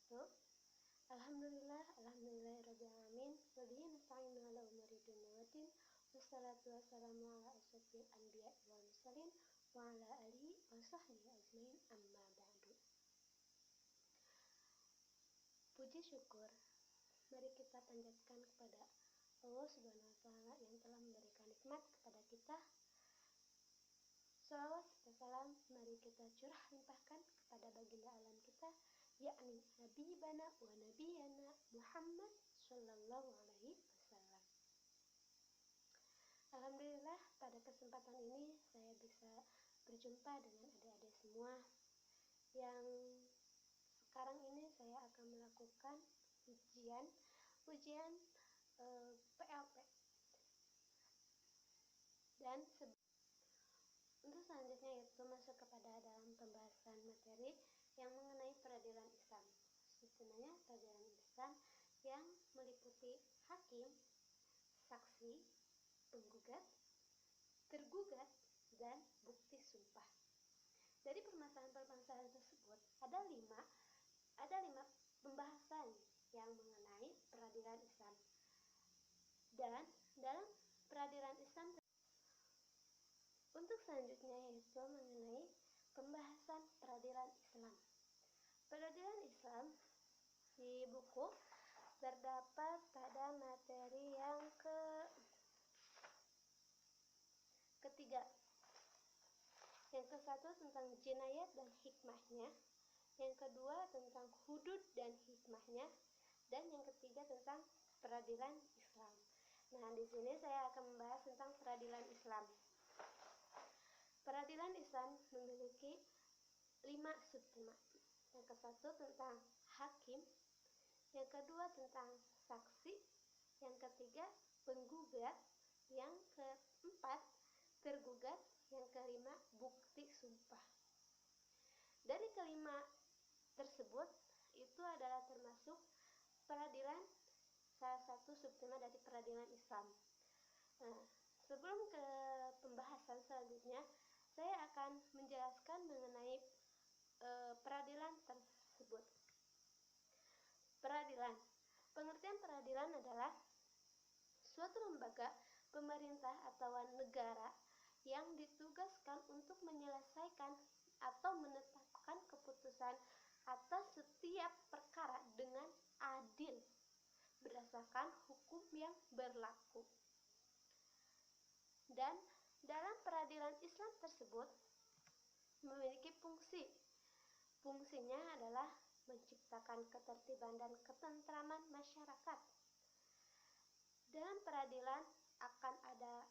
wabarakatuh. Alhamdulillahirrabbilalamin. Wabihi nasta'inu ala umuri dunya waddin. Wassalatu wassalamu ala asyrofil anbiya wal mursalin wa ala alihi wa sahbihi ajmain, amma ba'du. Puji syukur mari kita panjatkan kepada Allah Subhanahu wa taala yang telah memberikan nikmat kepada kita. Salawat serta salam mari kita curah limpahkan kepada baginda alam kita, yakni Habibana wa Nabiyana Muhammad Sallallahu Alaihi Wasallam. Alhamdulillah, pada kesempatan ini saya bisa berjumpa dengan adik-adik semua yang sekarang ini saya akan melakukan ujian PLP. Dan untuk selanjutnya yaitu masuk kepada dalam pembahasan materi yang mengenai peradilan Islam. Sebenarnya peradilan Islam yang meliputi hakim, saksi, penggugat, tergugat, dan bukti sumpah. Dari permasalahan-permasalahan tersebut ada lima pembahasan yang mengenai peradilan Islam. Dan dalam peradilan Islam untuk selanjutnya yaitu mengenai pembahasan peradilan Islam. Peradilan Islam di buku terdapat pada materi yang ketiga. Yang ke-1 tentang jinayat dan hikmahnya, yang kedua tentang hudud dan hikmahnya, dan yang ketiga tentang peradilan Islam. Nah, di sini saya akan membahas tentang peradilan Islam. Peradilan Islam memiliki 5 subtema. Yang ke-1 tentang hakim, yang kedua tentang saksi, yang ketiga penggugat, yang keempat tergugat, yang kelima bukti sumpah. Dari kelima tersebut itu adalah termasuk peradilan, salah satu subtema dari peradilan Islam. Nah, sebelum ke pembahasan selanjutnya, saya akan menjelaskan mengenai peradilan tersebut. Peradilan. Pengertian peradilan adalah suatu lembaga pemerintah atau negara yang ditugaskan untuk menyelesaikan atau menetapkan keputusan atas setiap perkara dengan adil berdasarkan hukum yang berlaku. Dan dalam peradilan Islam tersebut memiliki fungsi. Fungsinya adalah menciptakan ketertiban dan ketentraman masyarakat. Dalam peradilan akan ada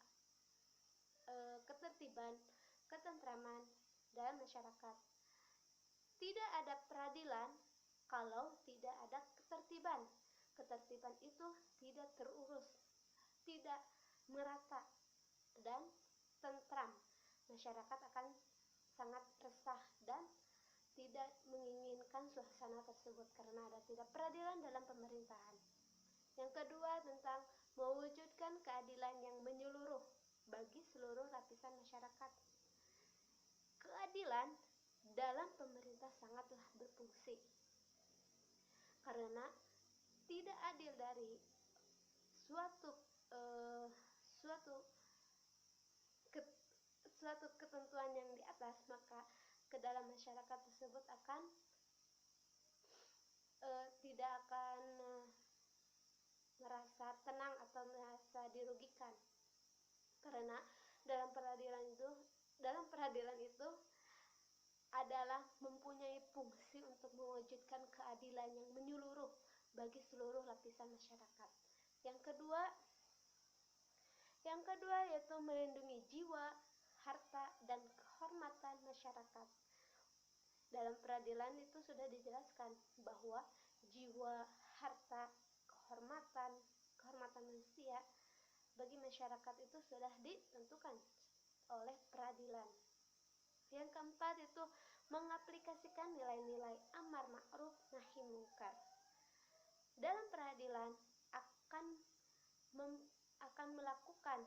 ketertiban, ketentraman dalam masyarakat. Tidak ada peradilan kalau tidak ada ketertiban. Ketertiban itu tidak terurus, tidak merata, dan tentram. Masyarakat akan sangat resah dan tidak menginginkan suasana tersebut karena ada tidak peradilan dalam pemerintahan. Yang kedua tentang mewujudkan keadilan yang menyeluruh bagi seluruh lapisan masyarakat. Keadilan dalam pemerintah sangatlah berfungsi karena tidak adil dari suatu ketentuan yang di atas, maka ke dalam masyarakat tersebut akan tidak akan merasa tenang atau merasa dirugikan, karena dalam peradilan itu adalah mempunyai fungsi untuk mewujudkan keadilan yang menyeluruh bagi seluruh lapisan masyarakat. Yang kedua yaitu melindungi jiwa, harta, dan kehormatan masyarakat. Dalam peradilan itu sudah dijelaskan bahwa jiwa, harta, kehormatan manusia bagi masyarakat itu sudah ditentukan oleh peradilan. Yang keempat itu mengaplikasikan nilai-nilai amar ma'ruf nahi mungkar. Dalam peradilan akan melakukan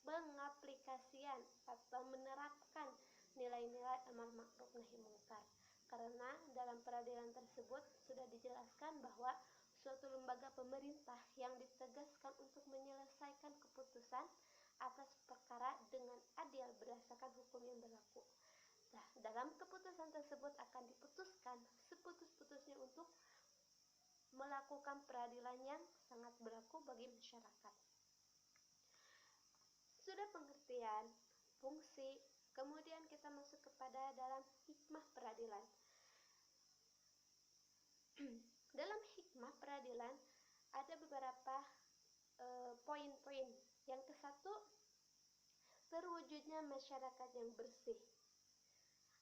pengaplikasian atau menerapkan nilai-nilai amar ma'ruf nahi mungkar. karena dalam peradilan tersebut sudah dijelaskan bahwa suatu lembaga pemerintah yang ditegaskan untuk menyelesaikan keputusan atas perkara dengan adil berdasarkan hukum yang berlaku. Nah, dalam keputusan tersebut akan diputuskan seputus-putusnya untuk melakukan peradilan yang sangat berlaku bagi masyarakat. Sudah pengertian, fungsi, kemudian kita masuk kepada dalam hikmah peradilan. Dalam hikmah peradilan ada beberapa poin-poin. Yang ke satu, terwujudnya masyarakat yang bersih.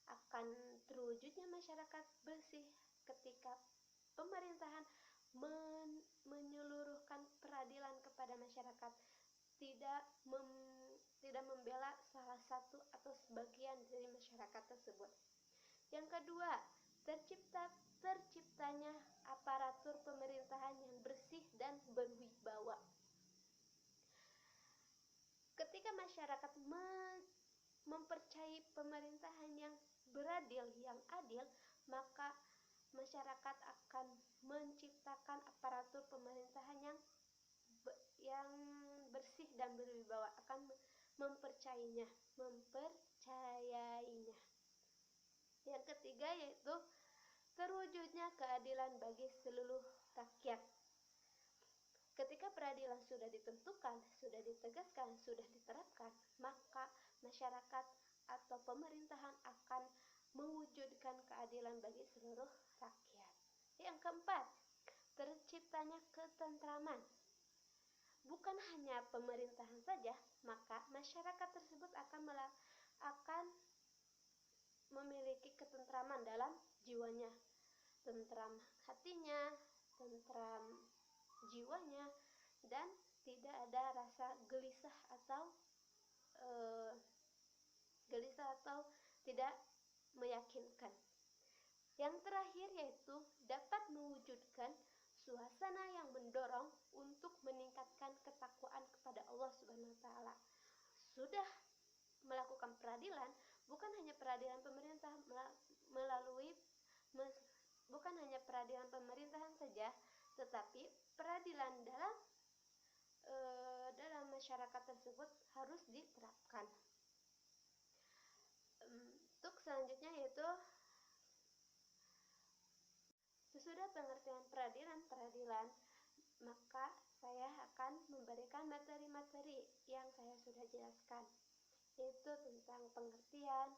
Akan terwujudnya masyarakat bersih ketika pemerintahan menyeluruhkan peradilan kepada masyarakat, tidak membela salah satu atau sebagian dari masyarakat tersebut. Yang kedua, terciptanya aparatur pemerintahan yang bersih dan berwibawa. Ketika masyarakat mempercayai pemerintahan yang beradil, yang adil, maka masyarakat akan menciptakan aparatur pemerintahan yang bersih dan berwibawa, akan mempercayainya. Yang ketiga yaitu terwujudnya keadilan bagi seluruh rakyat. Ketika peradilan sudah ditentukan, sudah ditegaskan, sudah diterapkan, maka masyarakat atau pemerintahan akan mewujudkan keadilan bagi seluruh rakyat. Yang keempat, terciptanya ketentraman. Bukan hanya pemerintahan saja, maka masyarakat tersebut akan memiliki ketentraman dalam jiwanya, tentram hatinya, tentram jiwanya, dan tidak ada rasa gelisah atau tidak meyakinkan. Yang terakhir yaitu dapat mewujudkan suasana yang mendorong untuk meningkatkan ketakwaan kepada Allah Subhanahu wa taala. Sudah melakukan peradilan, bukan hanya peradilan pemerintah bukan hanya peradilan pemerintahan saja, tetapi peradilan dalam masyarakat tersebut harus diterapkan. Untuk selanjutnya yaitu sesudah pengertian peradilan, maka saya akan memberikan materi-materi yang saya sudah jelaskan, yaitu tentang pengertian,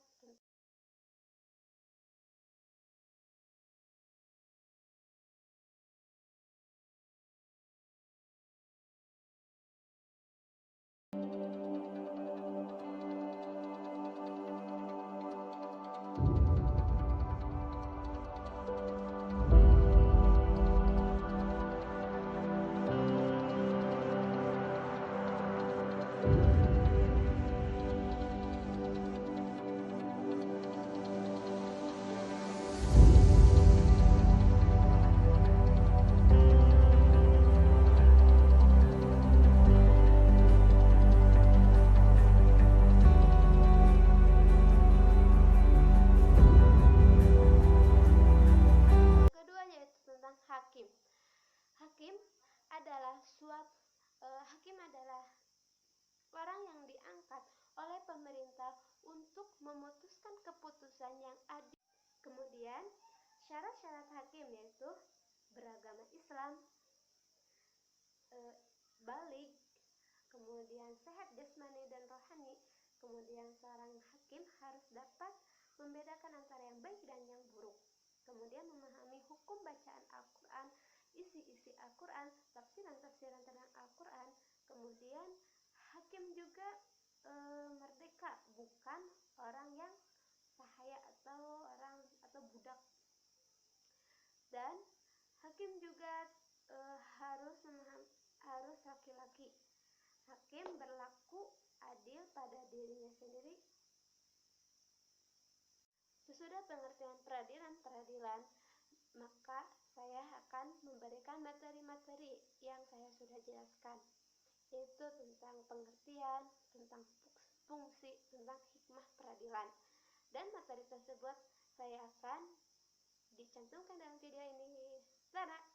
hakim adalah orang yang diangkat oleh pemerintah untuk memutuskan keputusan yang adil. Kemudian syarat-syarat hakim yaitu beragama Islam, baligh, kemudian sehat jasmani dan rohani. Kemudian seorang hakim harus dapat membedakan antara yang baik dan yang buruk. Kemudian memahami hukum bacaan Al-Quran, isi-isi Al-Quran, tafsiran-tafsiran tentang Al-Quran. Kemudian hakim juga merdeka, bukan orang yang sahaya atau budak. Dan hakim juga harus laki-laki. Hakim berlaku adil pada dirinya sendiri. Sesudah pengertian peradilan, maka saya akan memberikan materi-materi yang saya sudah jelaskan, yaitu tentang pengertian, tentang fungsi, tentang hikmah peradilan. Dan materi tersebut saya akan dicantumkan dalam video ini. Dadah!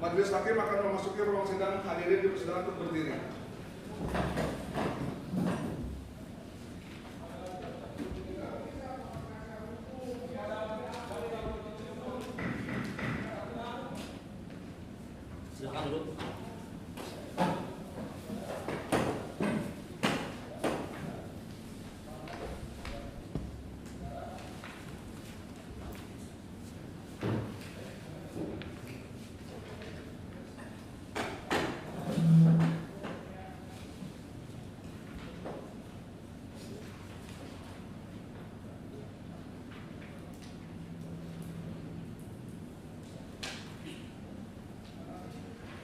Majelis hakim akan memasuki ruang sidang. Hadirin di persidangan untuk berdiri. Silakan duduk.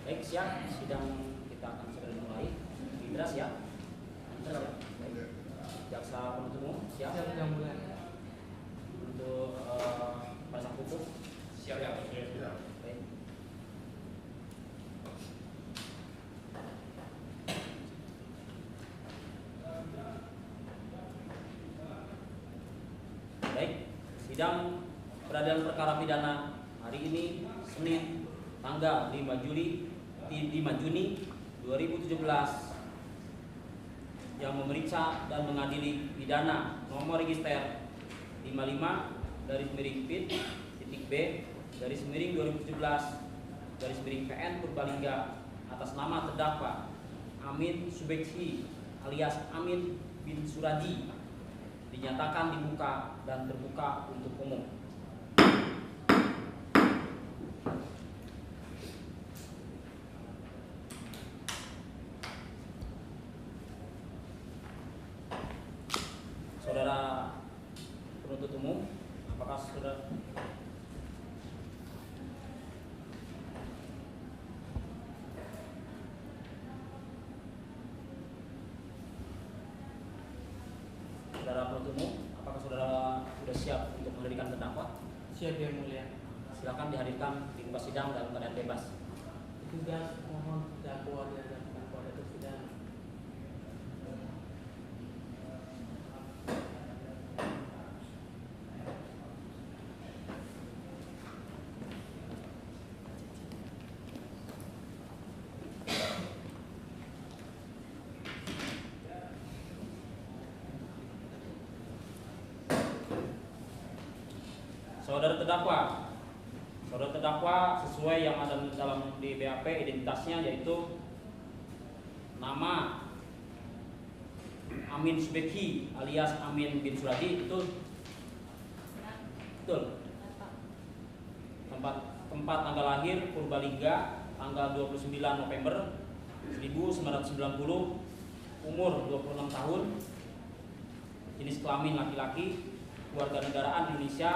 Baik, siap. Sidang kita akan segera dimulai. Indra siap? Indra siap? Baik. Jaksa penuntut umum siap? Siap, mulai. Untuk penasihat hukum Siap ya, siap. baik. Baik, sidang peradilan perkara pidana hari ini Senin tanggal 5 Juni 2017 yang memeriksa dan mengadili pidana nomor register 55-B-B-2017-PN Purbalingga atas nama terdakwa Amin Subekhi alias Amin bin Suradi dinyatakan dibuka dan terbuka untuk umum. Saudara penuntut umum, apakah saudara penuntut umum, apakah saudara sudah siap untuk menghadirkan terdakwa? Siap yang mulia. Silakan dihadirkan di muka sidang dalam keadaan bebas. Tugas mohon terdakwa dihadapkan pada persidangan. Saudara terdakwa sesuai yang ada dalam di BAP identitasnya yaitu nama Amin Subekhi alias Amin bin Suradi, betul? Tempat tanggal lahir Purbalingga tanggal 29 November 1990, umur 26 tahun, jenis kelamin laki-laki, kewarganegaraan Indonesia,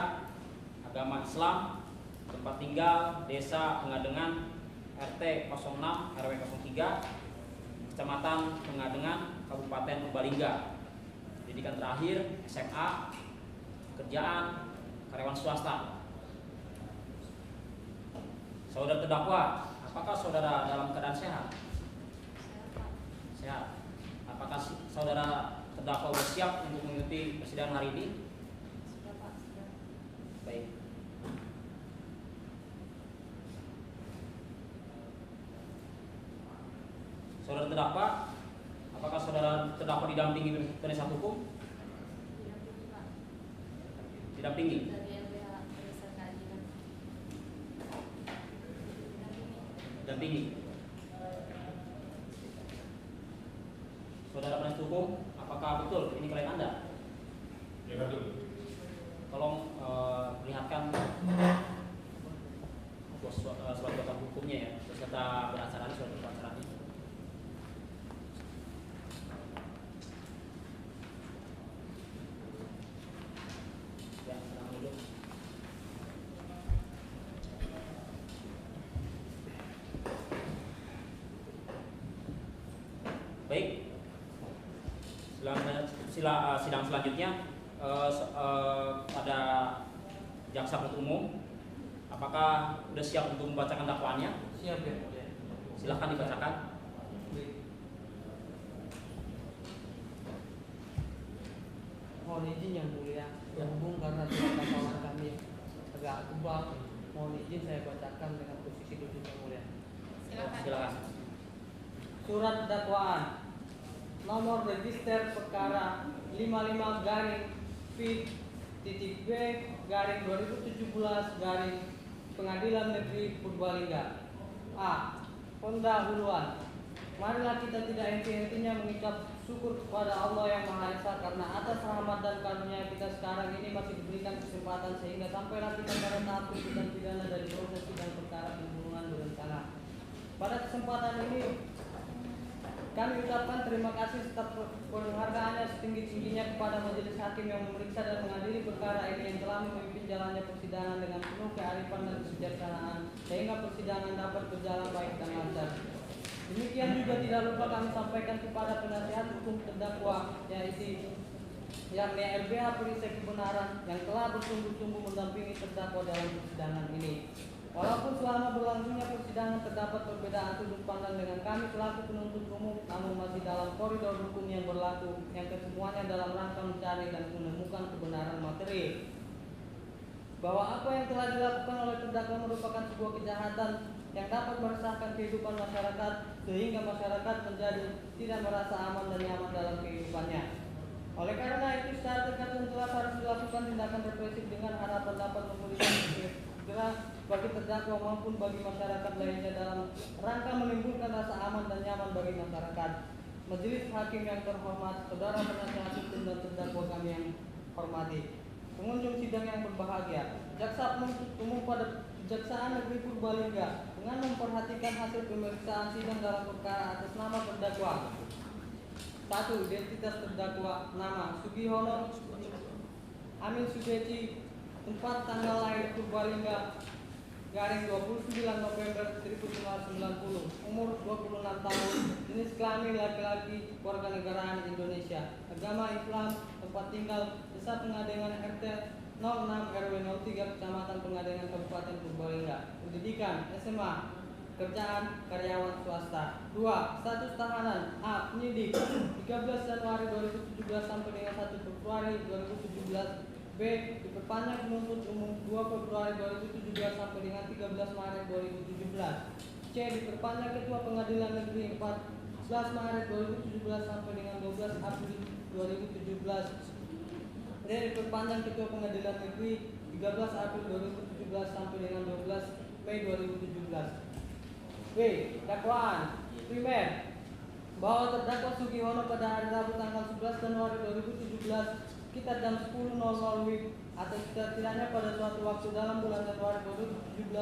agama Islam, tempat tinggal Desa Pengadengan, RT 06 RW 03, Kecamatan Pengadengan, Kabupaten Purbalingga. Pendidikan terakhir SMA, pekerjaan karyawan swasta. Saudara terdakwa, apakah saudara dalam keadaan sehat? Sehat. Apakah saudara terdakwa sudah siap untuk mengikuti persidangan hari ini? Sudah Pak, sudah. Baik. Saudara terdakwa, apakah saudara saudara terdakwa didampingi penasihat hukum? Didampingi, Pak. Didampingi. Dari LBH Desa Keadilan. Didampingi. Didampingi. Saudara penasihat hukum, apakah betul ini klien Anda? Ya betul. Tolong perlihatkan surat kuasa hukumnya ya, beserta beracaranya, surat beracaranya. Ya, tenang dulu. Baik. Sidang selanjutnya pada jaksa penuntut umum, apakah sudah siap untuk membacakan dakwaannya? Siap ya mulia. Silahkan dibacakan. Baik. Mohon izin yang mulia, berhubung karena suara kawan kami agak tebal, mohon izin saya bacakan dengan posisi duduk yang mulia. Silakan. Surat dakwaan nomor register perkara 55 garing P.B garing 2017 garing Pengadilan Negeri Purbalingga. A. Pendahuluan. Marilah kita tidak henti-hentinya mengucap syukur kepada Allah yang Maha Esa karena atas rahmat dan karunia kita sekarang ini masih diberikan kesempatan sehingga sampailah kita pada tahap tuntutan pidana dari proses sidang perkara pembunuhan berencana. Pada kesempatan ini kami ucapkan terima kasih serta penghargaannya setinggi-tingginya kepada majelis hakim yang memeriksa dan mengadili perkara ini yang telah memimpin jalannya persidangan dengan penuh kearifan dan kebijaksanaan sehingga persidangan dapat berjalan baik dan lancar. Demikian juga tidak lupa kami sampaikan kepada penasihat hukum terdakwa yaitu yang LBH perisai kebenaran yang telah bersungguh-sungguh mendampingi terdakwa dalam persidangan ini. Walaupun selama berlangsungnya persidangan terdapat perbedaan sudut pandang dengan kami selaku penuntut umum, namun masih dalam koridor hukum yang berlaku, yang kesemuanya dalam rangka mencari dan menemukan kebenaran materi. Bahwa apa yang telah dilakukan oleh terdakwa merupakan sebuah kejahatan yang dapat meresahkan kehidupan masyarakat, sehingga masyarakat menjadi tidak merasa aman dan nyaman dalam kehidupannya. Oleh karena itu, secara tegas dan jelas harus dilakukan tindakan represif dengan harapan dapat memberikan segera bagi terdakwa maupun bagi masyarakat lainnya dalam rangka menimbulkan rasa aman dan nyaman bagi masyarakat. Majelis hakim yang terhormat, saudara penasihat hukum dan terdakwa kami yang hormati, pengunjung sidang yang berbahagia, jaksa penuntut umum pada Kejaksaan Negeri Purbalingga dengan memperhatikan hasil pemeriksaan sidang dalam perkara atas nama terdakwa. 1. Identitas terdakwa: nama Sugihono Amin Subeci, tempat tanggal lahir Purbalingga garing 29 November 1990, umur 26 tahun, jenis kelamin laki-laki, warganegaraan Indonesia, agama Islam, tempat tinggal Desa Pengadengan RT 06 RW 03 Kecamatan Pengadengan Kabupaten Purbalingga, pendidikan SMA, kerjaan karyawan swasta. 2. Status tahanan: A. Penyidik 13 Januari 2017 sampai dengan 1 Februari 2017. B. Diperpanjang penuntut umum 2 Februari 2017 sampai dengan 13 Maret 2017. C. Diperpanjang Ketua Pengadilan Negeri 14 Maret 2017 sampai dengan 12 April 2017. D. Diperpanjang Ketua Pengadilan Negeri 13 April 2017 sampai dengan 12 Mei 2017. B. Dakwaan primer bahwa terdakwa Sugihono pada hari Rabu tanggal 11 Januari 2017 sekitar jam 10.00 WIB atau setidak-tidaknya pada suatu waktu dalam bulan Januari 2017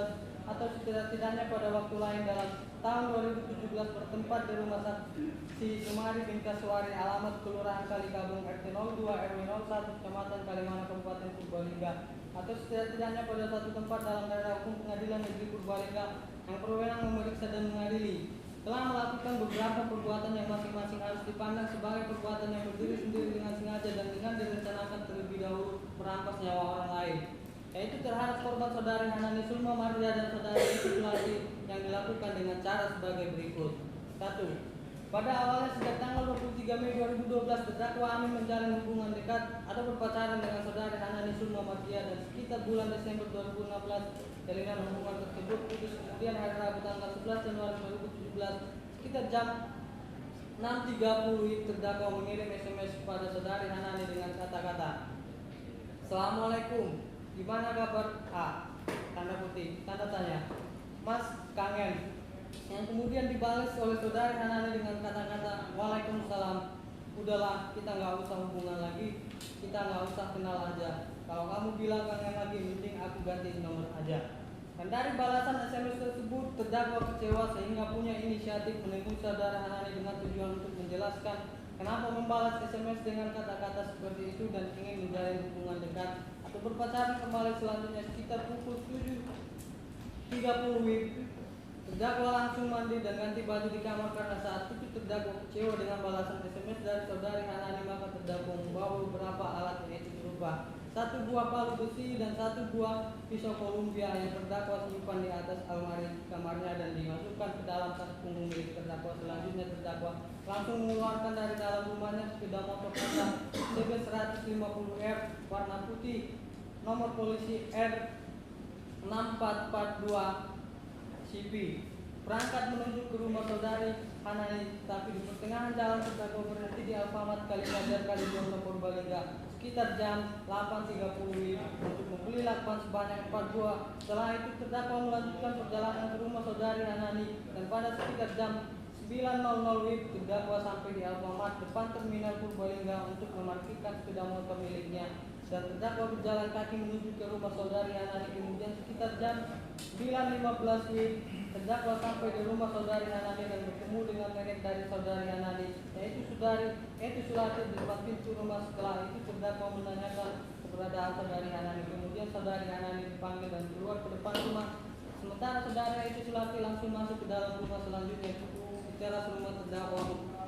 atau setidak-tidaknya pada waktu lain dalam tahun 2017 bertempat di rumah saksi Sumari bin Kaswari, alamat Kelurahan Kalikabung, RT 02 RW 01 Kecamatan Kalimana Kabupaten Purbalingga, atau setidak-tidaknya pada satu tempat dalam daerah hukum Pengadilan Negeri Purbalingga yang berwenang memeriksa dan mengadili, telah melakukan beberapa perbuatan yang masing-masing harus dipandang sebagai perbuatan yang berdiri sendiri dengan sengaja dan dengan direncanakan terlebih dahulu merampas nyawa orang lain, yaitu terhadap korban saudari Hanani Sulma Maria dan saudari Sulasi yang dilakukan dengan cara sebagai berikut. 1. Pada awalnya sejak tanggal 23 Mei 2012 terdakwa Amin menjalin hubungan dekat atau berpacaran dengan saudari Hanani Sulma Maria, dan sekitar bulan Desember 2016 jalinan hubungan tersebut putus. Kemudian hari Rabu tanggal 11 Januari 2017 sekitar jam 10.00 6.30 terdakwa mengirim SMS kepada saudari Hanani dengan kata-kata, "Assalamualaikum, gimana kabar A?" Tanda kutip, tanda tanya. "Mas, kangen." Yang kemudian dibalas oleh saudari Hanani dengan kata-kata, "Waalaikumsalam. Udahlah, kita nggak usah hubungan lagi, kita nggak usah kenal aja. Kalau kamu bilang kangen lagi, mending aku ganti nomor aja." Dan dari balasan SMS tersebut, terdakwa kecewa sehingga punya inisiatif menemui saudara Hanani dengan tujuan untuk menjelaskan kenapa membalas SMS dengan kata-kata seperti itu dan ingin menjalin hubungan dekat atau berpacaran kembali selanjutnya. Sekitar pukul 7.30 WIB, terdakwa langsung mandi dan ganti baju di kamar karena saat itu terdakwa kecewa dengan balasan SMS dari saudari Hanani. Maka terdakwa membawa beberapa alat yaitu berupa 1 buah palu besi dan 1 buah pisau Columbia yang terdakwa simpan di atas almari kamarnya dan dimasukkan ke dalam tas punggung milik terdakwa. Selanjutnya terdakwa langsung mengeluarkan dari dalam rumahnya sepeda motor Honda CB 150R warna putih nomor polisi R6442 CP, berangkat menuju ke rumah saudari Hanani, tapi di pertengahan jalan terdakwa berhenti di Alfamart Kaligajar Kalijodo Purbalingga sekitar jam 8.30 untuk membeli lakban sebanyak 4 buah. Setelah itu terdakwa melanjutkan perjalanan ke rumah saudari Hanani dan pada sekitar jam 9.00 WIB terdakwa sampai di Alfamart depan terminal Purbalingga untuk memarkirkan sepeda motor miliknya dan terdakwa berjalan kaki menuju ke rumah saudari Hanani. Kemudian sekitar jam 9.15 WIB terdakwa sampai di rumah saudari Hanani dan bertemu dengan nenek dari saudari Hanani, yaitu Sulati di depan pintu rumah. Setelah itu terdakwa menanyakan keberadaan saudari Hanani. Kemudian saudari Hanani dipanggil dan keluar ke depan rumah. Sementara saudari Sulati langsung masuk ke dalam rumah. Selanjutnya di teras rumah terdakwa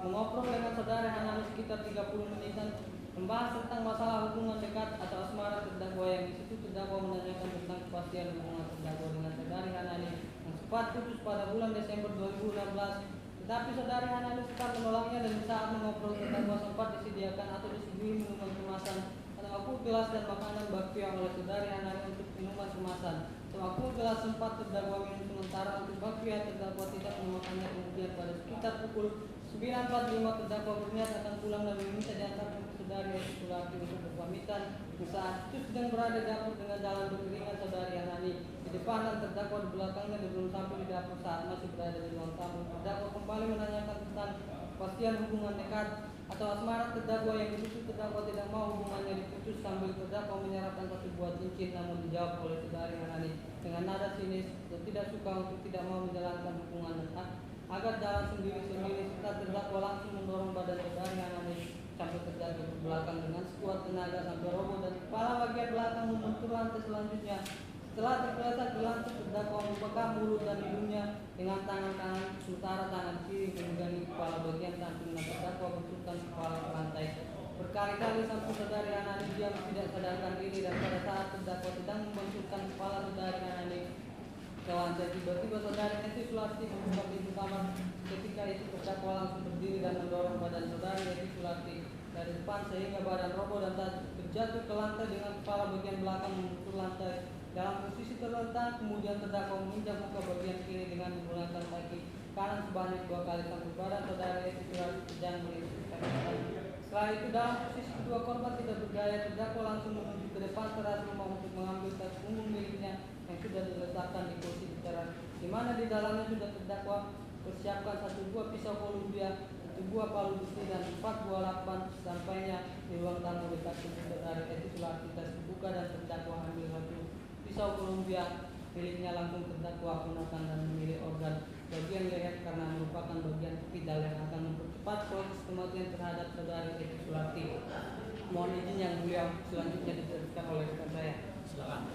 mengobrol dengan saudari Hanani sekitar 30 menitan, membahas tentang masalah hubungan dekat atau asmara terdakwa. Yang di situ terdakwa menanyakan tentang kepastian hubungan terdakwa dengan saudari Hanani yang sempat putus pada bulan Desember 2016. Tetapi saudari Hanani tetap menolaknya dan saat mengobrol terdakwa sempat disediakan atau disuguhi minuman kemasan atau gelas dan makanan bakpia oleh saudari Hanani untuk minuman kemasan. Sewaktu gelas sempat terdakwa minum, sementara untuk bakpia terdakwa tidak memakannya. Kemudian pada sekitar pukul 9.45 terdakwa berniat akan pulang dan meminta diantarkan ke saudari Sulati untuk berpamitan. Saat itu sedang berada di dapur dengan jalan beriringan saudari Hanani di depan dan terdakwa di belakangnya dan belum sampai di dapur saat masih berada di ruang tamu. Terdakwa kembali menanyakan tentang kepastian hubungan dekat atau asmara terdakwa. Yang di situ terdakwa tidak mau hubungannya diputus sambil terdakwa menyerahkan 1 buah cincin, namun dijawab oleh saudari Hanani dengan nada sinis dan tidak suka untuk tidak mau menjalankan hubungan dekat agar jalan sendiri-sendiri. Serta terdakwa langsung mendorong badan saudari Hanani sampai terjatuh ke belakang dengan sekuat tenaga sampai roboh dan kepala bagian belakang membentur lantai. Selanjutnya setelah tergeletak di lantai, terdakwa membuka mulut dan hidungnya dengan tangan kanan sementara tangan kiri memegangi kepala bagian samping dan terdakwa benturkan kepala ke lantai berkali-kali sampai saudari Hanani diam tidak sadarkan diri. Dan pada saat terdakwa sedang membenturkan kepala saudari Hanani ke lantai, tiba-tiba saudari Sulati membuka pintu kamar. Ketika itu terdakwa langsung berdiri dan mendorong badan saudari Sulati dari depan sehingga badan roboh dan terjatuh ke lantai dengan kepala bagian belakang membentur lantai dalam posisi terlentang. Kemudian terdakwa menginjak muka bagian kiri dengan menggunakan kaki kanan sebanyak 2 kali sampai badan saudari Sulati terjang melilit. Setelah itu dalam posisi kedua korban tidak berdaya, terdakwa langsung menuju ke depan teras rumah untuk mengambil tas punggung miliknya yang sudah diletakkan di kursi teras, di mana di dalamnya sudah terdakwa persiapkan 1 buah pisau Columbia, 1 buah palu besi dan 4 buah lakban. Sampainya di ruang tamu dekat pintu saudari Sulati, tas dibuka dan terdakwa ambil 1 pisau Columbia miliknya. Langsung terdakwa gunakan dan memilih organ bagian leher karena merupakan bagian vital yang akan mempercepat proses kematian terhadap saudari Sulati. Mohon izin yang mulia selanjutnya diteruskan oleh rekan saya. Silakan.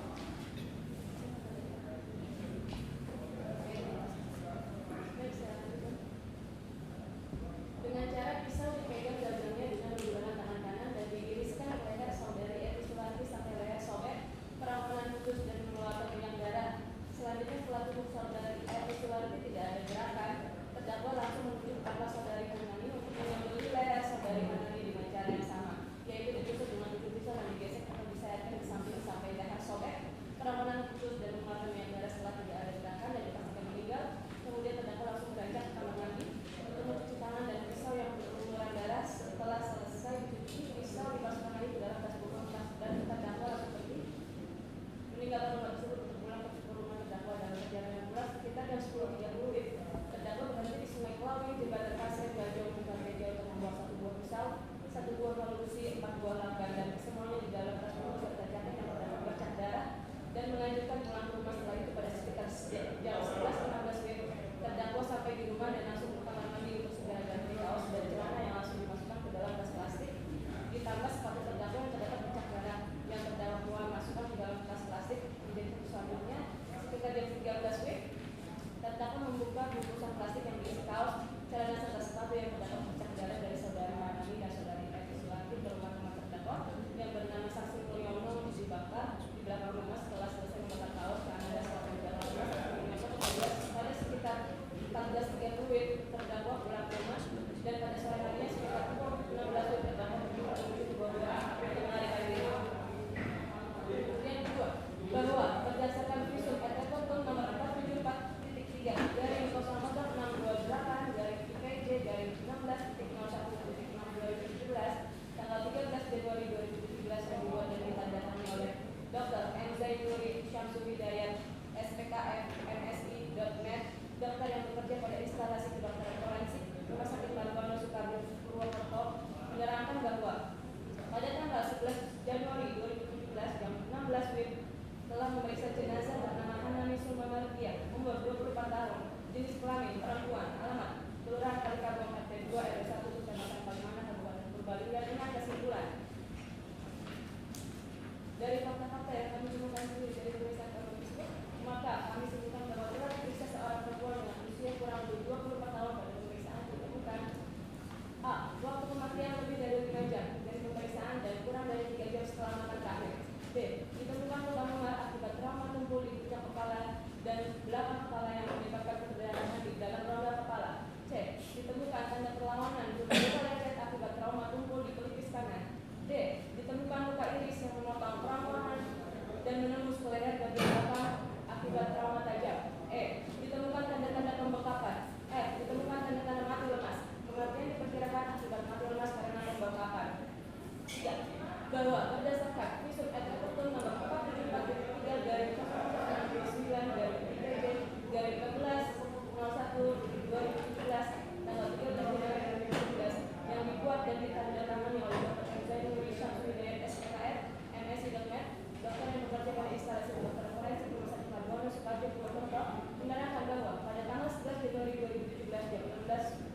Dengan cara pisau dipegang gagangnya dengan menggunakan tangan kanan dan diiriskan ke leher saudari Sulati sampai leher sobek, perlahan putus dan mengeluarkan minyak darah. Selanjutnya setelah tubuh saudari Sulati tidak ada gerakan, terdakwa langsung menuju ke kamar saudari Hanani untuk mengambil leher saudari Hanani dengan cara yang sama, yaitu ditusuk dengan ujung pisau dan digesek atau disayatkan di samping sampai leher sobek. 24 tahun, jenis kelamin perempuan, alamat Kelurahan Kalikabong RT 2 RW 1 Kecamatan Palimanan Kabupaten Purbalingga. Dengan kesimpulan dari fakta-fakta yang kami temukan sendiri dari pemeriksaan kami tersebut, maka kami sebutkan bahwa telah diperiksa seorang perempuan dengan usia kurang lebih 24 tahun pada pemeriksaan ditemukan A. Waktu kematian lebih dari 5 jam dari pemeriksaan dan kurang dari 3 jam setelah makan terakhir. B. Ditemukan luka memar akibat trauma tumpul di puncak kepala dan belakang kepala yang menyebabkan perdarahan di dalam rongga kepala. C. Ditemukan tanda perlawanan berupa luka lecet akibat trauma tumpul di pelipis kanan. D. Ditemukan luka iris yang memotong kerongkongan dan menembus ke leher bagian belakang akibat trauma tajam. E. Ditemukan tanda-tanda pembekakan. F. Ditemukan tanda-tanda mati lemas. Kematian diperkirakan akibat mati lemas karena pembekakan. 3. Bahwa berdasarkan visum et repertum nomor 474/3 garing 069 garing IPJ garing 14/01/2017 tanggal 13 Januari 2017 yang dibuat dan ditandatangani oleh Dr. M. Zainuri Syamsuddin SPKR, MSc.Med, dokter yang bekerja pada instalasi dokter forensik Rumah Sakit Margono Soekarjo Purwokerto, menerangkan bahwa pada tanggal 11 Januari 2017 jam 16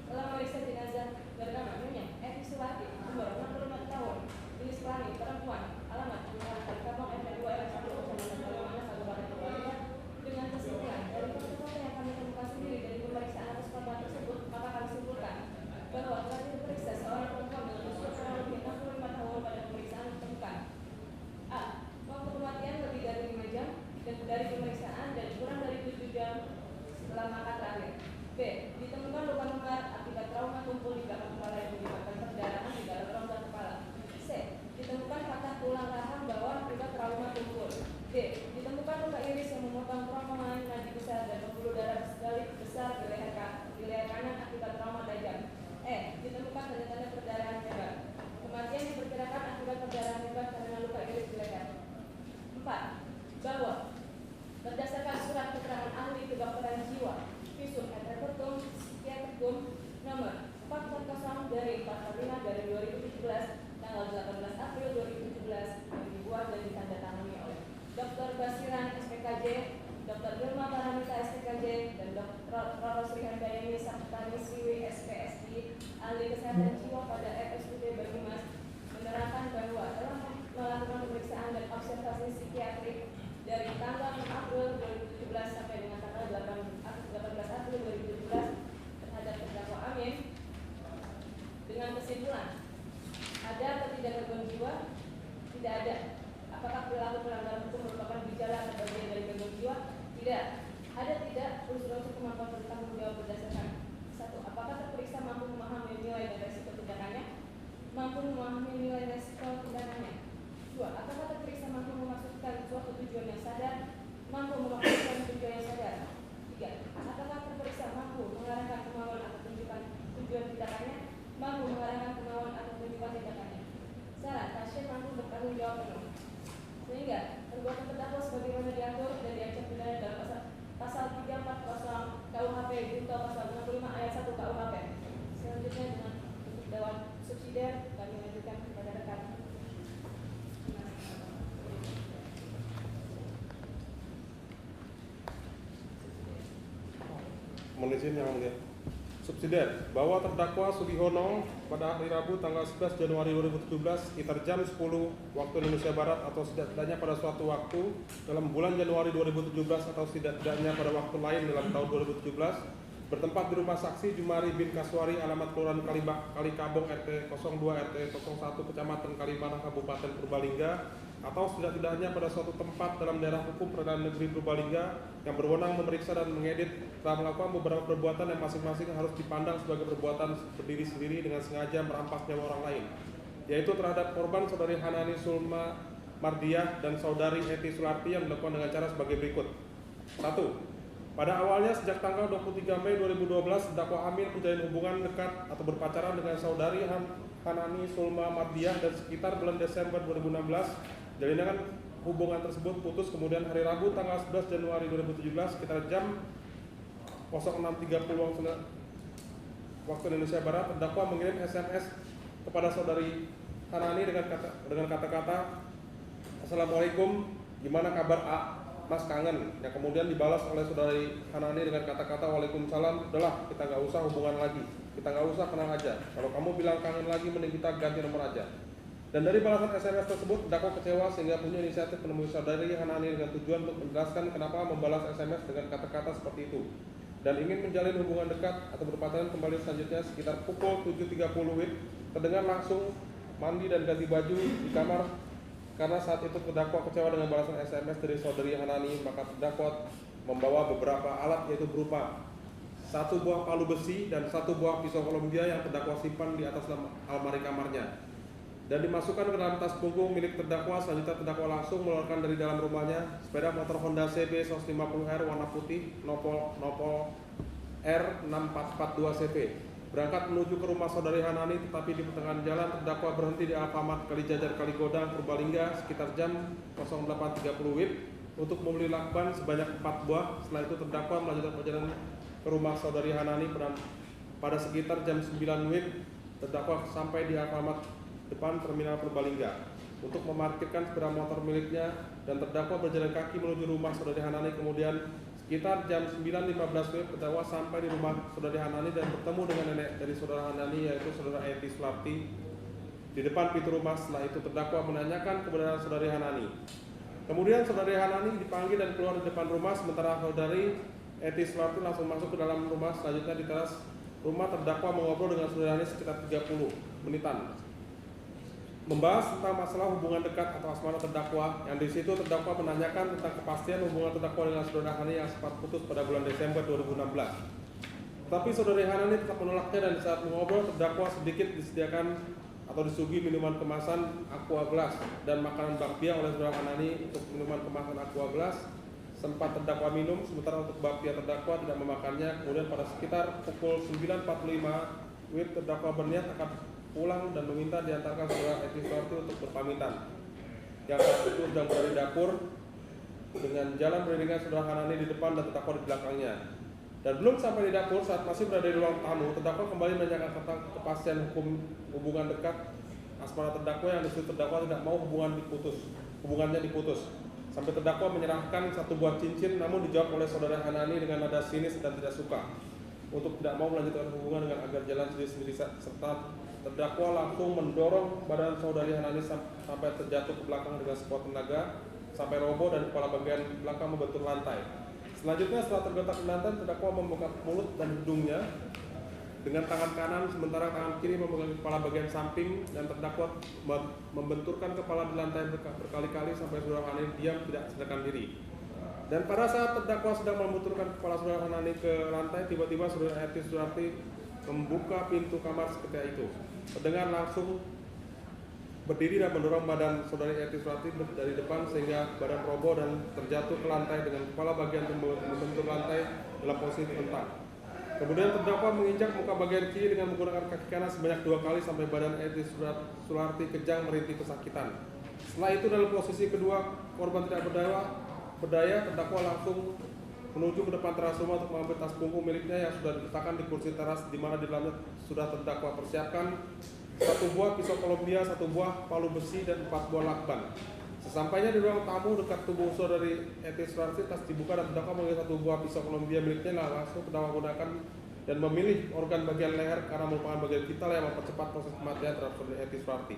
telah memeriksa jenazah bernama Nyonya Eti Sulati, umur 65 tahun, jenis kelamin perempuan, alamat Kelurahan Kalikabong RT 2 RW 1 Kecamatan Palimanan Kabupaten Purbalingga. Dengan kesimpulan dari fakta-fakta yang kami temukan sendiri dari pemeriksaan atas korban tersebut, maka kami simpulkan bahwa telah diperiksa seorang perempuan dengan usia kurang lebih 65 tahun pada pemeriksaan ditemukan A. Waktu kematian lebih dari 5 jam dan dari pemeriksaan dan kurang dari 7 jam setelah makan terakhir. B. Ditemukan luka memar akibat trauma tumpul di belakang kepala yang menyebabkan perdarahan di dalam rongga kepala. C. Ditemukan patah tulang rahang bawah akibat trauma tumpul. D. Ditemukan luka iris yang memotong kerongkongan nadi besar dan pembuluh darah besar di leher kanan akibat trauma tajam. E. Ditemukan tanda-tanda perdarahan hebat. Kematian diperkirakan akibat perdarahan hebat karena luka iris di leher. 4. Bahwa berdasarkan surat keterangan ahli kedokteran jiwa visum et repertum psikiatrikum nomor 440 dari 45 dari 2017 tanggal 18 April 2017 yang dibuat dan ditandatangani oleh Dr. Basiran SPKJ, Dr. Wilma Paramita SPKJ, dan Dr. Roro Sri Handayani Saptani Siwi SPSI, ahli kesehatan jiwa pada RSUD Banyumas, menerangkan bahwa telah melakukan pemeriksaan dan observasi psikiatrik dari tanggal 6 April 2017 sampai dengan tanggal 18 April 2017 terhadap terdakwa Amin. Dengan kesimpulan, ada atau tidak gangguan jiwa? Tidak ada. Apakah perilaku pelanggaran hukum merupakan gejala atau bagian dari gangguan jiwa? Tidak. Ada tidak unsur-unsur kemampuan bertanggung jawab berdasarkan 1. Apakah terperiksa mampu memahami nilai dan resiko tindakannya? Mampu memahami nilai resiko tindakannya. 2. Apakah terperiksa mampu memaksudkan suatu tujuan yang sadar? Mampu memaksudkan tujuan yang sadar. 3. Apakah terperiksa mampu mengarahkan kemauan atau tunjukkan tujuan tindakannya? Mampu mengarahkan kemauan atau tunjukkan tindakannya. Syarat pasien mampu bertanggung jawab penuh. Sehingga perbuatan terdakwa sebagaimana diatur dan diancam pidana dalam pasal 340 KUHP junto pasal 65 ayat 1 KUHP. Selanjutnya dengan untuk dakwaan subsidiar kami lanjutkan kepada rekan. Mohon izin yang mulia. Subsidiar, bahwa terdakwa Sugihono pada hari Rabu tanggal 11 Januari 2017 sekitar jam 10 waktu Indonesia Barat atau setidaknya pada suatu waktu dalam bulan Januari 2017 atau setidaknya pada waktu lain dalam tahun 2017 bertempat di rumah saksi Jumari bin Kaswari alamat Kelurahan Kalikabong RT 02 RT 01 Kecamatan Kalimanang Kabupaten Purbalingga atau setidak-tidaknya pada suatu tempat dalam daerah hukum Pengadilan Negeri Purbalingga yang berwenang memeriksa dan mengedit telah melakukan beberapa perbuatan yang masing-masing harus dipandang sebagai perbuatan berdiri sendiri dengan sengaja merampas nyawa orang lain, yaitu terhadap korban saudari Hanani Sulma Mardiah dan saudari Eti Sulati yang dilakukan dengan cara sebagai berikut. 1. Pada awalnya sejak tanggal 23 Mei 2012 terdakwa Amin menjalin hubungan dekat atau berpacaran dengan saudari Hanani Sulma Mardiah dan sekitar bulan Desember 2016 jalinan hubungan tersebut putus. Kemudian hari Rabu tanggal 11 Januari 2017 sekitar jam 06.30 waktu Indonesia Barat terdakwa mengirim SMS kepada saudari Hanani dengan kata-kata Assalamualaikum, gimana kabar A? Mas kangen, yang kemudian dibalas oleh saudari Hanani dengan kata-kata Waalaikumsalam, udahlah kita nggak usah hubungan lagi, kita nggak usah kenal aja. Kalau kamu bilang kangen lagi, mending kita ganti nomor aja. Dan dari balasan SMS tersebut, terdakwa kecewa sehingga punya inisiatif menemui saudari Hanani dengan tujuan untuk menjelaskan kenapa membalas SMS dengan kata-kata seperti itu, dan ingin menjalin hubungan dekat atau berpacaran kembali selanjutnya. Sekitar pukul 7.30 WIB, terdengar langsung mandi dan ganti baju di kamar. Karena saat itu terdakwa kecewa dengan balasan SMS dari saudari Hanani, maka terdakwa membawa beberapa alat, yaitu berupa 1 buah palu besi dan 1 buah pisau Columbia yang terdakwa simpan di atas almari kamarnya, dan dimasukkan ke dalam tas punggung milik terdakwa. Selanjutnya terdakwa langsung mengeluarkan dari dalam rumahnya sepeda motor Honda CB 150R warna putih nopol R6442 CV, berangkat menuju ke rumah saudari Hanani. Tetapi di pertengahan jalan terdakwa berhenti di Alfamart Kalijajar Kaligodang Purbalingga sekitar jam 08.30 WIB untuk membeli lakban sebanyak 4 buah. Setelah itu terdakwa melanjutkan perjalanan ke rumah saudari Hanani. Pada sekitar jam 9 WIB, terdakwa sampai di Alfamart depan terminal Purbalingga untuk memarkirkan sepeda motor miliknya, dan terdakwa berjalan kaki menuju rumah saudari Hanani. Kemudian sekitar jam 9.15 WIB, terdakwa sampai di rumah saudari Hanani dan bertemu dengan nenek dari saudara Hanani, yaitu saudara Eti Sularti, di depan pintu rumah. Setelah itu terdakwa menanyakan kebenaran saudari Hanani. Kemudian saudari Hanani dipanggil dan keluar di depan rumah, sementara saudari Eti Sularti langsung masuk ke dalam rumah. Selanjutnya di teras rumah terdakwa mengobrol dengan saudari Hanani sekitar 30 menitan, membahas tentang masalah hubungan dekat atau asmara terdakwa, yang di situ terdakwa menanyakan tentang kepastian hubungan terdakwa dengan saudara Hanani yang sempat putus pada bulan Desember 2016. Tetapi saudari Hanani tetap menolaknya, dan saat mengobrol terdakwa sedikit disediakan atau disuguhi minuman kemasan aqua gelas dan makanan bakpia oleh saudara Hanani. Untuk minuman kemasan aqua gelas sempat terdakwa minum, sementara untuk bakpia terdakwa tidak memakannya. Kemudian pada sekitar pukul 9.45 WIB, terdakwa berniat akan pulang dan meminta diantarkan saudara Eti Sularti untuk berpamitan, yang saat itu sedang berada di dapur dengan jalan beriringan saudara Hanani di depan dan terdakwa di belakangnya. Dan belum sampai di dapur, saat masih berada di ruang tamu, terdakwa kembali menanyakan tentang kepastian hubungan dekat asmara terdakwa, yang disitu terdakwa tidak mau hubungannya diputus, sampai terdakwa menyerahkan 1 buah cincin, namun dijawab oleh saudara Hanani dengan nada sinis dan tidak suka untuk tidak mau melanjutkan hubungan dengan agar jalan sendiri-sendiri, serta terdakwa langsung mendorong badan saudari Hanani sampai terjatuh ke belakang dengan sekuat tenaga sampai roboh dan kepala bagian belakang membentur lantai. Selanjutnya setelah tergeletak di lantai, terdakwa membuka mulut dan hidungnya dengan tangan kanan, sementara tangan kiri memegang kepala bagian samping, dan terdakwa membenturkan kepala di lantai berkali-kali sampai saudara Hanani diam tidak sadarkan diri. Dan pada saat terdakwa sedang membenturkan kepala saudara Hanani ke lantai, tiba-tiba saudara Eti Sularti membuka pintu kamar seketika itu. Terdengar langsung berdiri dan mendorong badan saudari Eti Sularti dari depan sehingga badan roboh dan terjatuh ke lantai dengan kepala bagian membentur lantai dalam posisi terlentang. Kemudian terdakwa menginjak muka bagian kiri dengan menggunakan kaki kanan sebanyak 2 kali sampai badan Eti Sularti kejang merintih kesakitan. Setelah itu dalam posisi kedua korban tidak berdaya, terdakwa langsung menuju ke depan teras rumah untuk mengambil tas punggung miliknya yang sudah diletakkan di kursi teras, di mana di dalamnya sudah terdakwa persiapkan 1 buah pisau Columbia, 1 buah palu besi, dan 4 buah lakban. Sesampainya di ruang tamu dekat tubuh saudari Eti Sularti, tas dibuka dan terdakwa mengambil 1 buah pisau Columbia miliknya, langsung terdakwa gunakan dan memilih organ bagian leher karena merupakan bagian vital yang mempercepat proses kematian terhadap saudari Eti Sularti.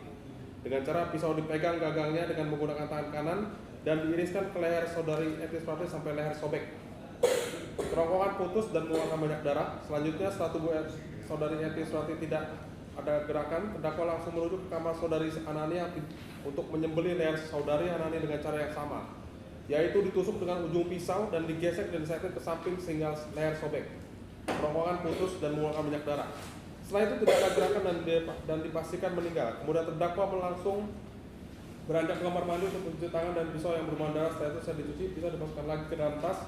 Dengan cara pisau dipegang gagangnya dengan menggunakan tangan kanan dan diiriskan ke leher saudari Eti Sularti sampai leher sobek. Kerongkongan putus dan mengeluarkan banyak darah. Selanjutnya setelah tubuh saudari Eti Sularti tidak ada gerakan, terdakwa langsung menuju ke kamar saudari Hanani untuk menyembelih leher saudari Hanani dengan cara yang sama, yaitu ditusuk dengan ujung pisau dan digesek dan diseret ke samping sehingga leher sobek. Kerongkongan putus dan mengeluarkan banyak darah. Setelah itu tidak ada gerakan dan dipastikan meninggal. Kemudian terdakwa langsung beranjak ke kamar mandi untuk mencuci tangan dan pisau yang berlumuran darah. Setelah itu saya dicuci, pisau dimasukkan lagi ke dalam tas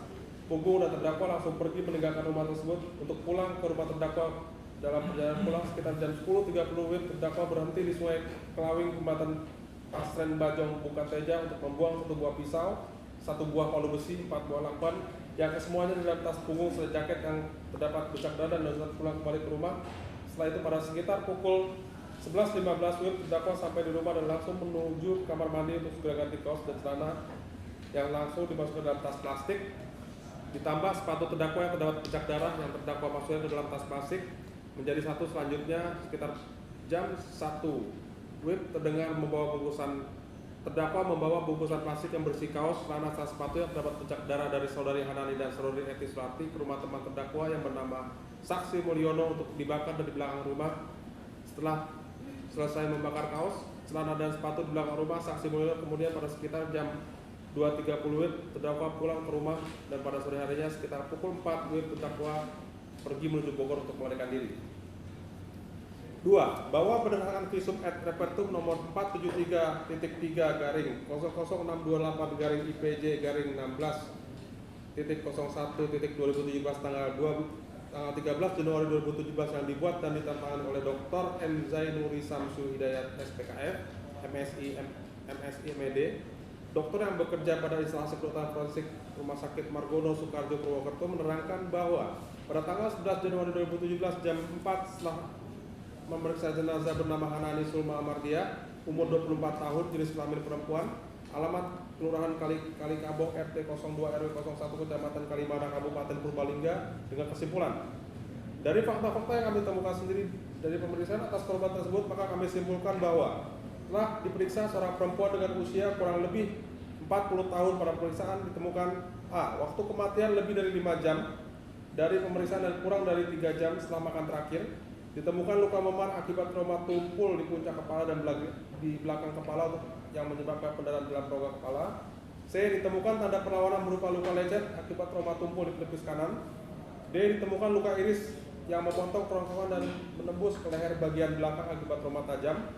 punggung, dan terdakwa langsung pergi meninggalkan rumah tersebut untuk pulang ke rumah terdakwa. Dalam perjalanan pulang sekitar jam 10.30 WIB, terdakwa berhenti di Sungai Kelawing, Jembatan Pasren Bajong, Bukateja untuk membuang 1 buah pisau, 1 buah palu besi, 4 buah lakban yang kesemuanya di dalam tas punggung serta jaket yang terdapat bercak darah, dan langsung pulang kembali ke rumah. Setelah itu pada sekitar pukul 11.15 WIB, terdakwa sampai di rumah dan langsung menuju kamar mandi untuk segera ganti kaos dan celana yang langsung dimasukkan dalam tas plastik, ditambah sepatu terdakwa yang terdapat bercak darah yang terdakwa masuknya ke dalam tas plastik, menjadi satu. Selanjutnya sekitar jam 1 WIB terdengar terdakwa membawa bungkusan plastik yang berisi kaos, celana, tas sepatu yang terdapat bercak darah dari saudari Hanani dan saudari Eti Sularti ke rumah teman terdakwa yang bernama Saksi Mulyono untuk dibakar di belakang rumah. Setelah selesai membakar kaos, celana dan sepatu di belakang rumah, Saksi Mulyono kemudian pada sekitar jam 2.30 WIB terdakwa pulang ke rumah, dan pada sore harinya sekitar pukul 4 WIB terdakwa pergi menuju Bogor untuk melarikan diri. 2. Bahwa berdasarkan visum et repertum nomor 473.3-IPJ-00/16.01/2017 tanggal 13 Januari 2017 yang dibuat dan ditandatangani oleh Dr. M. Zainuri Samsu Hidayat SPKF, MSI MED, dokter yang bekerja pada instalasi kedokteran forensik Rumah Sakit Margono Soekarjo Purwokerto, menerangkan bahwa pada tanggal 11 Januari 2017 jam 4 setelah memeriksa jenazah bernama Hanani Sulma Amardia, umur 24 tahun, jenis kelamin perempuan, alamat Kelurahan Kalikabok RT 02 RW 01 Kecamatan Kalimana Kabupaten Purbalingga, dengan kesimpulan dari fakta-fakta yang kami temukan sendiri dari pemeriksaan atas korban tersebut, maka kami simpulkan bahwa telah diperiksa seorang perempuan dengan usia kurang lebih 40 tahun. Pada pemeriksaan ditemukan A. Waktu kematian lebih dari 5 jam dari pemeriksaan dan kurang dari 3 jam setelah makan terakhir. Ditemukan luka memar akibat trauma tumpul di puncak kepala dan di belakang kepala yang menyebabkan pendarahan dalam rongga kepala. C. Ditemukan tanda perlawanan berupa luka lecet akibat trauma tumpul di pelipis kanan. D. Ditemukan luka iris yang memotong kerongkongan dan menembus ke leher bagian belakang akibat trauma tajam.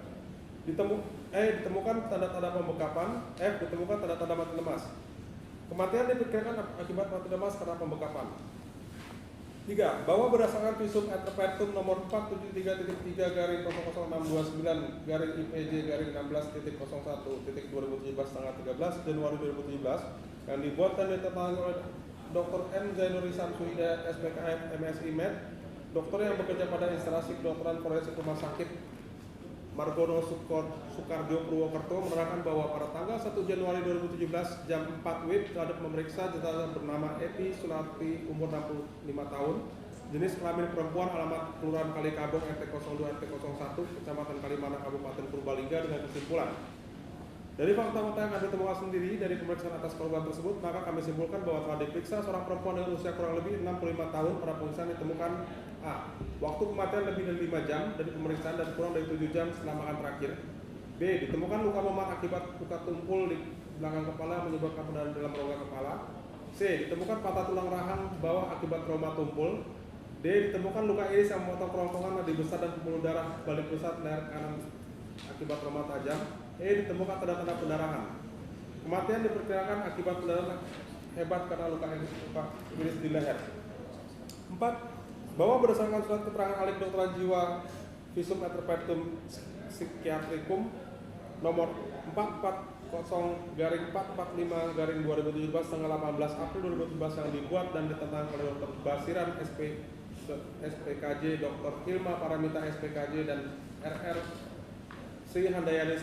Ditemukan tanda-tanda pembekapan. F. Ditemukan tanda-tanda mati lemas. Kematian diperkirakan akibat mati lemas karena pembekapan. 3. Bahwa berdasarkan visum et repertum nomor 473.3-IPJ-16.01/2017 tanggal 13 Januari 2017 yang dibuat dan ditandatangani oleh Dr. M. Zainuri Samsu Hidayat SPKF MSI MED, dokter yang bekerja pada instalasi kedokteran forensik Rumah Sakit Margono Soekarjo Purwokerto, menerangkan bahwa pada tanggal 1 Januari 2017 jam 4 WIB terhadap memeriksa jenazah bernama Eti Sularti umur 65 tahun, jenis kelamin perempuan, alamat Kelurahan Kalikabok RT 02 RT 01 Kecamatan Kalimana Kabupaten Purbalingga, dengan kesimpulan dari fakta-fakta yang kami temukan sendiri dari pemeriksaan atas korban tersebut, maka kami simpulkan bahwa telah diperiksa seorang perempuan dengan usia kurang lebih 65 tahun. Pada pemeriksaan ditemukan A. Waktu kematian lebih dari 5 jam dari pemeriksaan dan kurang dari 7 jam setelah makan terakhir. B. Ditemukan luka memar akibat luka tumpul di belakang kepala menyebabkan pendarahan dalam rongga kepala. C. Ditemukan patah tulang rahang bawah akibat trauma tumpul. D. Ditemukan luka iris yang memotong kerongkongan, nadi besar dan pembuluh darah balik pusat leher kanan akibat trauma tajam. E. Ditemukan tanda-tanda pendarahan. Kematian diperkirakan akibat pendarahan hebat karena luka iris di leher. 4. Bahwa berdasarkan surat keterangan ahli kedokteran jiwa visum et repertum psikiatrikum nomor 440/445/2017 tanggal 18 April 2017 yang dibuat dan ditandatangani oleh Dr. Basiran SPKJ, Dr. Ilma Paramita SPKJ, dan RR Sri Handayani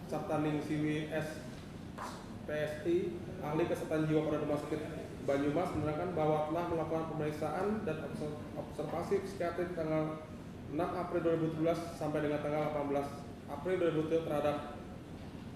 Saptaning Siwi SPSI, ahli kesehatan jiwa pada Rumah Sakit Banyumas, menerangkan bahwa telah melakukan pemeriksaan dan observasi psikiatrik tanggal 6 April 2017 sampai dengan tanggal 18 April 2017 terhadap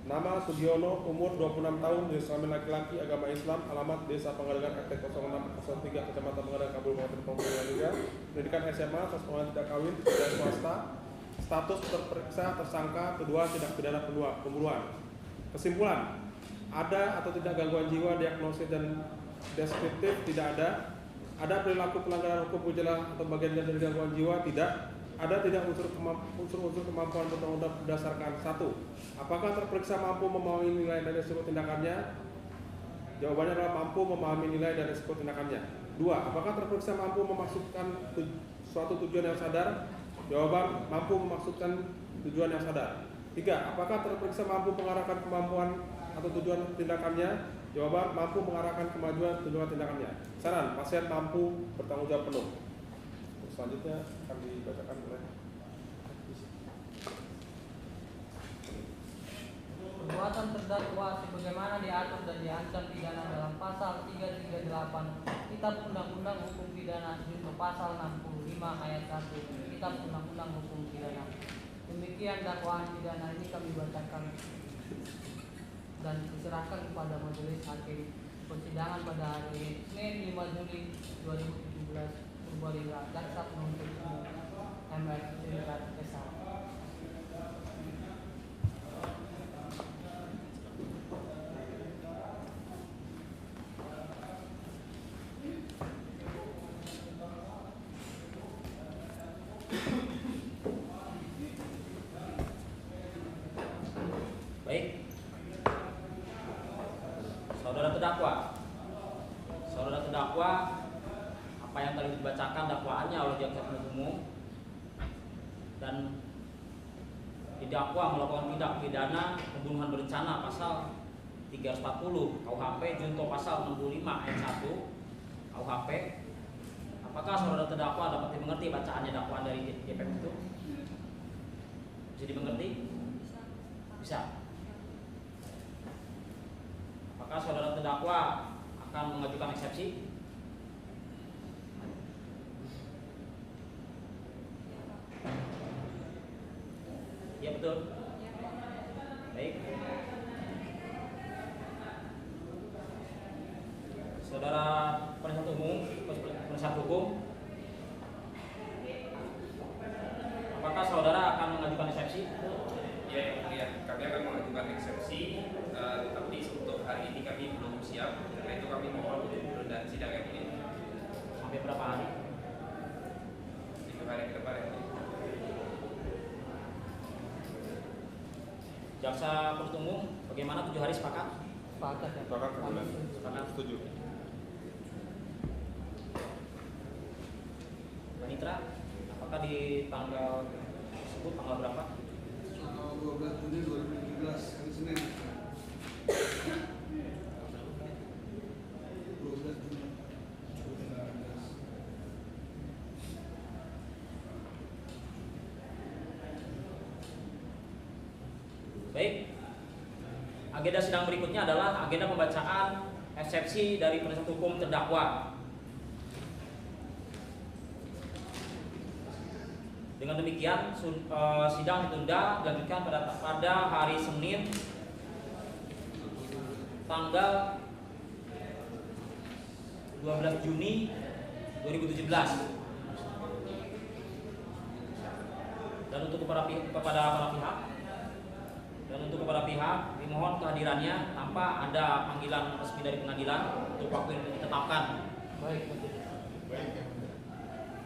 nama Sugiono, umur 26 tahun, jenis kelamin laki-laki, agama Islam, alamat Desa Penggadegan RT 0603 Kecamatan Penggadegan Kabupaten Purbalingga, pendidikan SMA, sekolah tidak kawin, dan swasta, status terperiksa tersangka kedua tindak pidana pembunuhan. Kesimpulan, ada atau tidak gangguan jiwa, diagnosis dan deskriptif tidak ada. Ada perilaku pelanggaran hukum gejala atau bagian dari gangguan jiwa tidak. Ada tidak unsur-unsur kemampuan bertanggung jawab berdasarkan 1. Apakah terperiksa mampu memahami nilai dan risiko tindakannya? Jawabannya adalah mampu memahami nilai dan risiko tindakannya. 2. Apakah terperiksa mampu memasukkan suatu tujuan yang sadar? Jawaban mampu memaksudkan tujuan yang sadar. 3. Apakah terperiksa mampu mengarahkan kemampuan atau tujuan tindakannya? Jawaban mampu mengarahkan kemajuan tujuan tindakannya. Saran, pasien mampu bertanggung jawab penuh. Selanjutnya akan dibacakan oleh perbuatan terdakwa sebagaimana diatur dan diancam pidana dalam pasal 338 Kitab Undang-Undang Hukum Pidana junto pasal 65 ayat 1 Kitab Undang-Undang Hukum Pidana. Demikian dakwaan pidana ini kami bacakan dan diserahkan kepada majelis hakim persidangan pada hari ini Senin 5 Juli 2017 Purbalingga. Jaksa penuntut umum MF Sindrat Esa. Baik, saudara terdakwa, apa yang tadi dibacakan dakwaannya oleh jaksa penuntut umum dan didakwa melakukan tindak pidana pembunuhan berencana pasal 340 KUHP junto pasal 65 ayat 1 KUHP. Apakah saudara terdakwa dapat dimengerti bacaannya dakwaan dari JPM itu? Bisa dimengerti? Bisa. Apakah saudara terdakwa akan mengajukan eksepsi? Ya betul. Baik. Saudara penasihat umum, penasihat hukum, apakah saudara akan mengajukan eksepsi? Ya, yang mulia, kami akan mengajukan eksepsi, tapi untuk hari ini kami belum siap, karena itu kami mohon untuk penundaan sidang yang ini. Sampai berapa hari? 7 hari ke depan ya. Jaksa penuntut umum, bagaimana 7 hari sepakat? Sepakat ya. Sepakat, kemudian. Sepakat. Setuju. Panitra, apakah di tanggal tersebut tanggal berapa? Tanggal 12 Juni 2017 hari Senin. 12 Juni 2017. Baik. Agenda sidang berikutnya adalah agenda pembacaan eksepsi dari penasihat hukum terdakwa. Dengan demikian sidang ditunda dilanjutkan pada hari Senin tanggal 12 Juni 2017. Dan untuk kepada para pihak dimohon kehadirannya tanpa ada panggilan resmi dari pengadilan untuk waktu yang ditetapkan. Baik.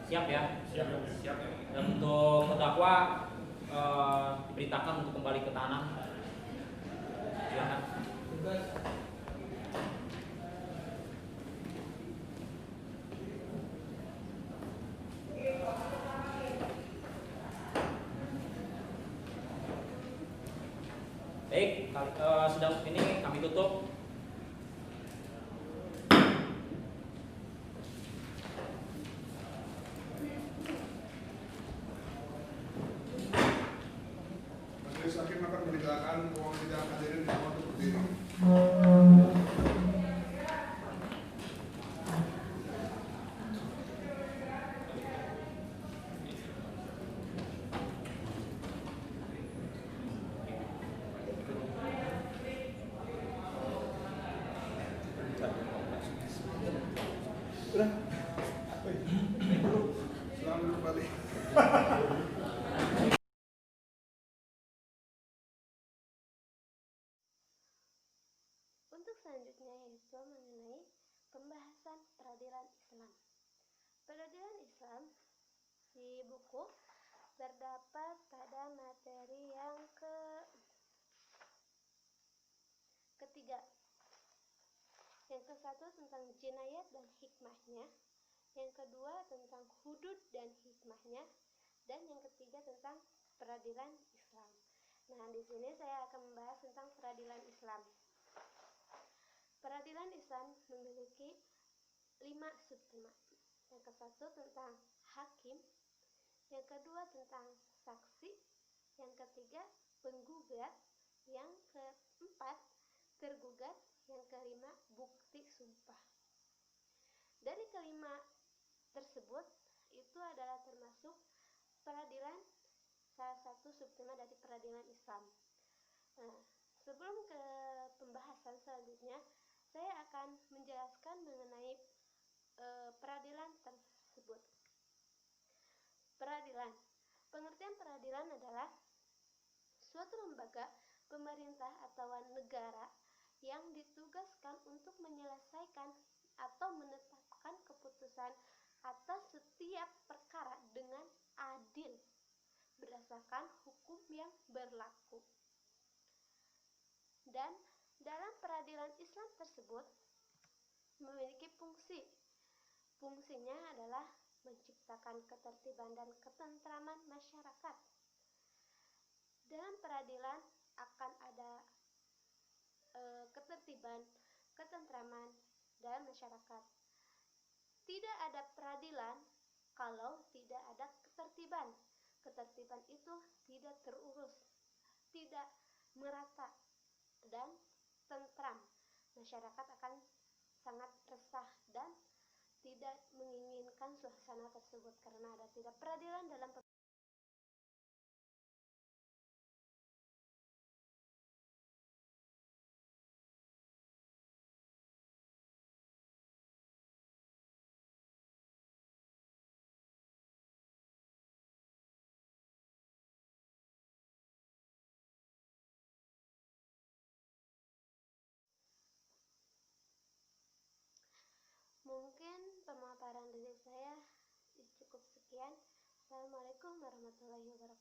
Siap ya? Siap ya. Dan untuk terdakwa diberitakan untuk kembali ke tahanan. Silakan. Tugas. Baik, sidang ini kami tutup. Majelis hakim akan meninggalkan ruang sidang hadirin di untuk berdiri. Selamat kembali. Untuk selanjutnya yaitu mengenai pembahasan peradilan Islam. Peradilan Islam di buku terdapat pada materi yang ketiga. Yang ke-1 tentang jinayat dan hikmahnya, yang kedua tentang hudud dan hikmahnya, dan yang ketiga tentang peradilan Islam. Nah, di sini saya akan membahas tentang peradilan Islam. Peradilan Islam memiliki 5 subtema. Yang ke-1 tentang hakim, yang kedua tentang saksi, yang ketiga penggugat, yang 4. Tergugat. Yang kelima, bukti sumpah. Dari kelima tersebut itu adalah termasuk peradilan, salah satu subtema dari peradilan Islam. Nah, sebelum ke pembahasan selanjutnya, saya akan menjelaskan mengenai peradilan tersebut. Peradilan. Pengertian peradilan adalah suatu lembaga pemerintah atau negara yang ditugaskan untuk menyelesaikan atau menetapkan keputusan atas setiap perkara dengan adil berdasarkan hukum yang berlaku. Dan dalam peradilan Islam tersebut memiliki fungsi. Fungsinya adalah menciptakan ketertiban dan ketentraman masyarakat. Dalam peradilan akan ada ketertiban, ketentraman dalam masyarakat. Tidak ada peradilan kalau tidak ada ketertiban. Ketertiban itu tidak terurus, tidak merata, dan tentram. Masyarakat akan sangat resah dan tidak menginginkan suasana tersebut karena ada tidak peradilan dalam Mungkin pemaparan dari saya cukup sekian. Assalamualaikum warahmatullahi wabarakatuh.